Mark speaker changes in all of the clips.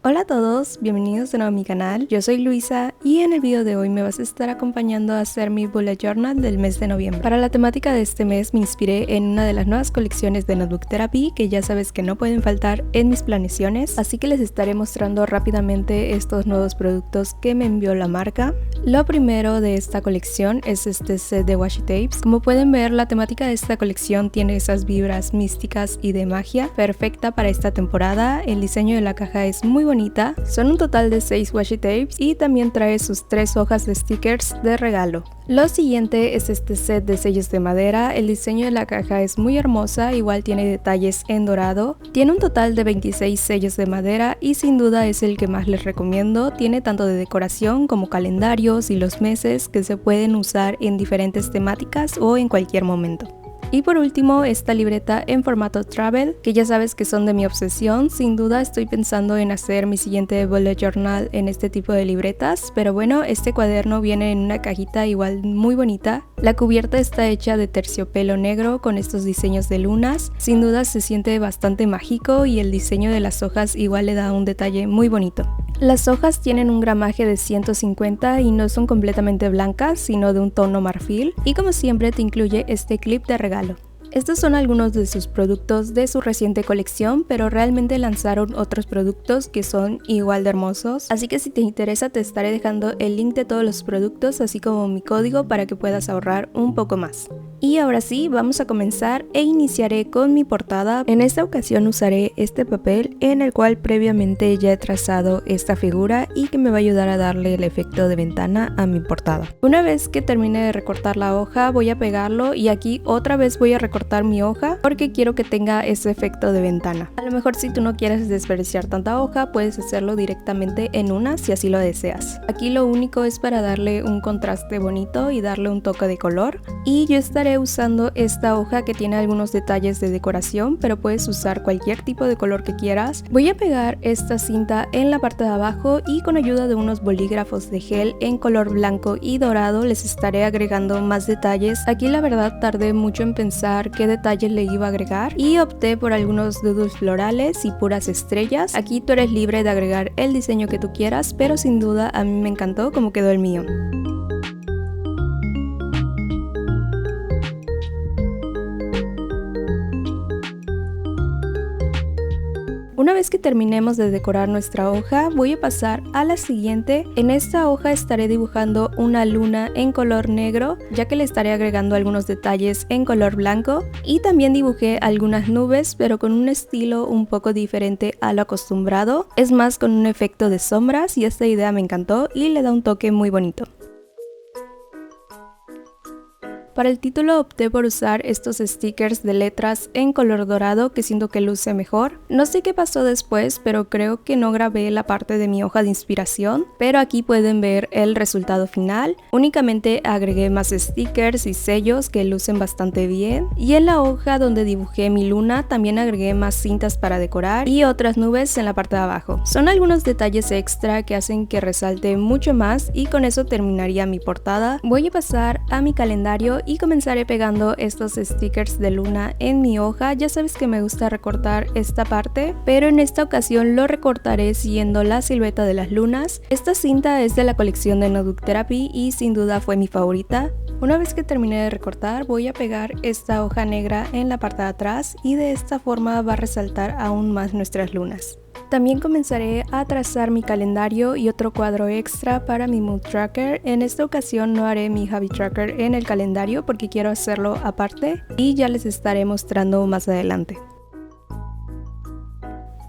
Speaker 1: Hola a todos, bienvenidos de nuevo a mi canal, yo soy Luisa y en el video de hoy me vas a estar acompañando a hacer mi bullet journal del mes de noviembre. Para la temática de este mes me inspiré en una de las nuevas colecciones de Notebook Therapy que ya sabes que no pueden faltar en mis planeaciones, así que les estaré mostrando rápidamente estos nuevos productos que me envió la marca. Lo primero de esta colección es este set de washi tapes. Como pueden ver, la temática de esta colección tiene esas vibras místicas y de magia, perfecta para esta temporada. El diseño de la caja es muy bonito. Son un total de 6 washi tapes y también trae sus 3 hojas de stickers de regalo. Lo siguiente es este set de sellos de madera. El diseño de la caja es muy hermosa, igual tiene detalles en dorado. Tiene un total de 26 sellos de madera y sin duda es el que más les recomiendo. Tiene tanto de decoración como calendarios y los meses que se pueden usar en diferentes temáticas o en cualquier momento. Y por último, esta libreta en formato travel, que ya sabes que son de mi obsesión. Sin duda estoy pensando en hacer mi siguiente bullet journal en este tipo de libretas, pero bueno, este cuaderno viene en una cajita igual muy bonita. La cubierta está hecha de terciopelo negro con estos diseños de lunas. Sin duda se siente bastante mágico y el diseño de las hojas igual le da un detalle muy bonito. Las hojas tienen un gramaje de 150 y no son completamente blancas, sino de un tono marfil, y como siempre te incluye este clip de regalo. Estos son algunos de sus productos de su reciente colección, pero realmente lanzaron otros productos que son igual de hermosos, así que si te interesa te estaré dejando el link de todos los productos así como mi código para que puedas ahorrar un poco más. Y ahora sí, vamos a comenzar e iniciaré con mi portada. En esta ocasión usaré este papel en el cual previamente ya he trazado esta figura y que me va a ayudar a darle el efecto de ventana a mi portada. Una vez que termine de recortar la hoja voy a pegarlo y aquí otra vez voy a recortar mi hoja porque quiero que tenga ese efecto de ventana. A lo mejor si tú no quieres desperdiciar tanta hoja puedes hacerlo directamente en una si así lo deseas. Aquí lo único es para darle un contraste bonito y darle un toque de color, y yo estaré usando esta hoja que tiene algunos detalles de decoración, pero puedes usar cualquier tipo de color que quieras. Voy a pegar esta cinta en la parte de abajo y con ayuda de unos bolígrafos de gel en color blanco y dorado les estaré agregando más detalles. Aquí la verdad tardé mucho en pensar qué detalles le iba a agregar y opté por algunos doodles florales y puras estrellas. Aquí tú eres libre de agregar el diseño que tú quieras, pero sin duda a mí me encantó cómo quedó el mío. Una vez que terminemos de decorar nuestra hoja, voy a pasar a la siguiente. En esta hoja estaré dibujando una luna en color negro, ya que le estaré agregando algunos detalles en color blanco. Y también dibujé algunas nubes, pero con un estilo un poco diferente a lo acostumbrado. Es más con un efecto de sombras y esta idea me encantó y le da un toque muy bonito. Para el título opté por usar estos stickers de letras en color dorado que siento que luce mejor. No sé qué pasó después, pero creo que no grabé la parte de mi hoja de inspiración, pero aquí pueden ver el resultado final. Únicamente agregué más stickers y sellos que lucen bastante bien, y en la hoja donde dibujé mi luna también agregué más cintas para decorar y otras nubes en la parte de abajo. Son algunos detalles extra que hacen que resalte mucho más y con eso terminaría mi portada. Voy a pasar a mi calendario y comenzaré pegando estos stickers de luna en mi hoja. Ya sabes que me gusta recortar esta parte, pero en esta ocasión lo recortaré siguiendo la silueta de las lunas. Esta cinta es de la colección de Notebook Therapy y sin duda fue mi favorita. Una vez que termine de recortar voy a pegar esta hoja negra en la parte de atrás y de esta forma va a resaltar aún más nuestras lunas. También comenzaré a trazar mi calendario y otro cuadro extra para mi mood tracker. En esta ocasión no haré mi habit tracker en el calendario porque quiero hacerlo aparte y ya les estaré mostrando más adelante.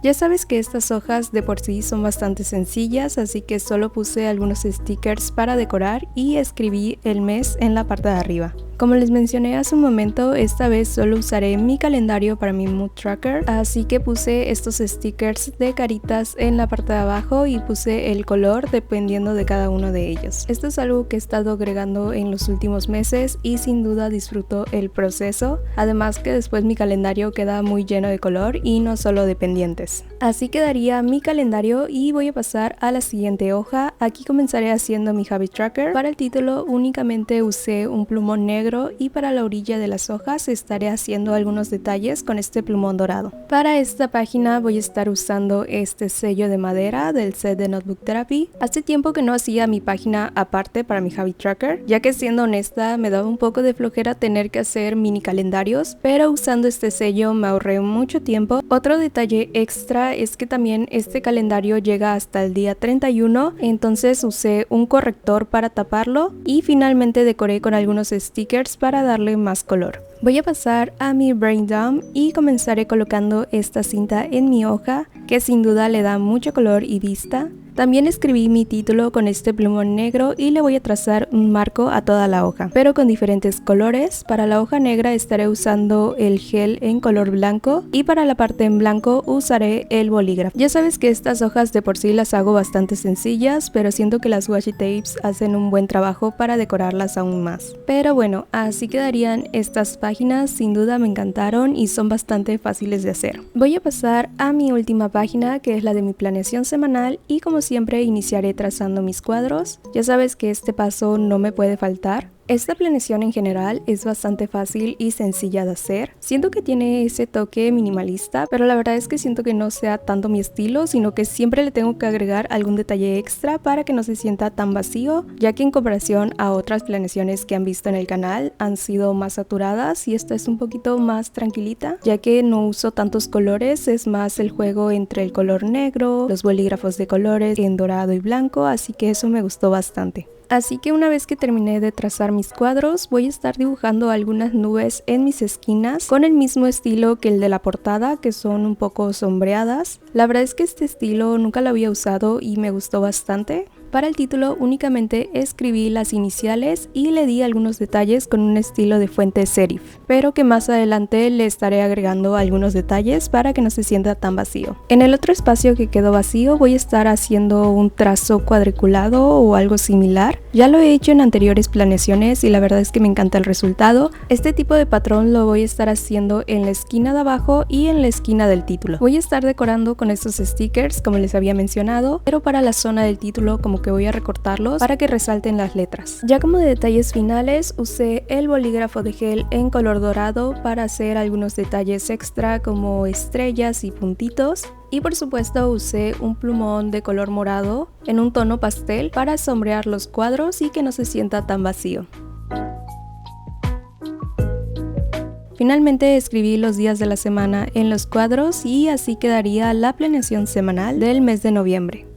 Speaker 1: Ya sabes que estas hojas de por sí son bastante sencillas, así que solo puse algunos stickers para decorar y escribí el mes en la parte de arriba. Como les mencioné hace un momento, esta vez solo usaré mi calendario para mi mood tracker, así que puse estos stickers de caritas en la parte de abajo y puse el color dependiendo de cada uno de ellos. Esto es algo que he estado agregando en los últimos meses y sin duda disfruto el proceso, además que después mi calendario queda muy lleno de color y no solo de pendientes. Así quedaría mi calendario y voy a pasar a la siguiente hoja. Aquí comenzaré haciendo mi habit tracker. Para el título únicamente usé un plumón negro y para la orilla de las hojas estaré haciendo algunos detalles con este plumón dorado. Para esta página voy a estar usando este sello de madera del set de Notebook Therapy. Hace tiempo que no hacía mi página aparte para mi habit tracker, ya que siendo honesta me daba un poco de flojera tener que hacer mini calendarios, pero usando este sello me ahorré mucho tiempo. Otro detalle extra es que también este calendario llega hasta el día 31, entonces usé un corrector para taparlo y finalmente decoré con algunos stickers para darle más color. Voy a pasar a mi brain dump y comenzaré colocando esta cinta en mi hoja, que sin duda le da mucho color y vista. También escribí mi título con este plumón negro y le voy a trazar un marco a toda la hoja, pero con diferentes colores. Para la hoja negra estaré usando el gel en color blanco y para la parte en blanco usaré el bolígrafo. Ya sabes que estas hojas de por sí las hago bastante sencillas, pero siento que las washi tapes hacen un buen trabajo para decorarlas aún más. Pero bueno, así quedarían estas páginas, sin duda me encantaron y son bastante fáciles de hacer. Voy a pasar a mi última página, que es la de mi planeación semanal, y como siempre iniciaré trazando mis cuadros. Ya sabes que este paso no me puede faltar. Esta planeación en general es bastante fácil y sencilla de hacer. Siento que tiene ese toque minimalista, pero la verdad es que siento que no sea tanto mi estilo, sino que siempre le tengo que agregar algún detalle extra para que no se sienta tan vacío, ya que en comparación a otras planeaciones que han visto en el canal han sido más saturadas y esta es un poquito más tranquilita, ya que no uso tantos colores, es más el juego entre el color negro, los bolígrafos de colores en dorado y blanco, así que eso me gustó bastante. Así que una vez que terminé de trazar mis cuadros, voy a estar dibujando algunas nubes en mis esquinas con el mismo estilo que el de la portada, que son un poco sombreadas. La verdad es que este estilo nunca lo había usado y me gustó bastante. Para el título únicamente escribí las iniciales y le di algunos detalles con un estilo de fuente serif, pero que más adelante le estaré agregando algunos detalles para que no se sienta tan vacío. En el otro espacio que quedó vacío voy a estar haciendo un trazo cuadriculado o algo similar. Ya lo he hecho en anteriores planeaciones y la verdad es que me encanta el resultado. Este tipo de patrón lo voy a estar haciendo en la esquina de abajo y en la esquina del título. Voy a estar decorando con estos stickers como les había mencionado, pero para la zona del título como que voy a recortarlos para que resalten las letras. Ya como de detalles finales usé el bolígrafo de gel en color dorado para hacer algunos detalles extra como estrellas y puntitos. Y por supuesto usé un plumón de color morado en un tono pastel para sombrear los cuadros y que no se sienta tan vacío. Finalmente escribí los días de la semana en los cuadros y así quedaría la planeación semanal del mes de noviembre.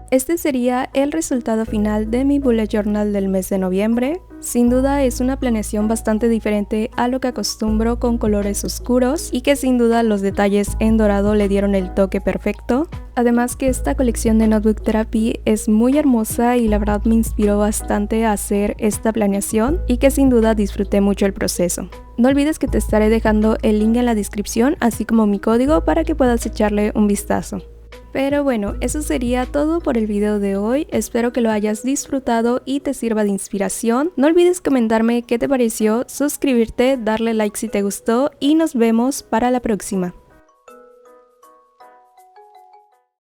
Speaker 1: Este sería el resultado final de mi bullet journal del mes de noviembre. Sin duda es una planeación bastante diferente a lo que acostumbro con colores oscuros y que sin duda los detalles en dorado le dieron el toque perfecto. Además que esta colección de Notebook Therapy es muy hermosa y la verdad me inspiró bastante a hacer esta planeación y que sin duda disfruté mucho el proceso. No olvides que te estaré dejando el link en la descripción así como mi código para que puedas echarle un vistazo. Pero bueno, eso sería todo por el video de hoy, espero que lo hayas disfrutado y te sirva de inspiración. No olvides comentarme qué te pareció, suscribirte, darle like si te gustó y nos vemos para la próxima.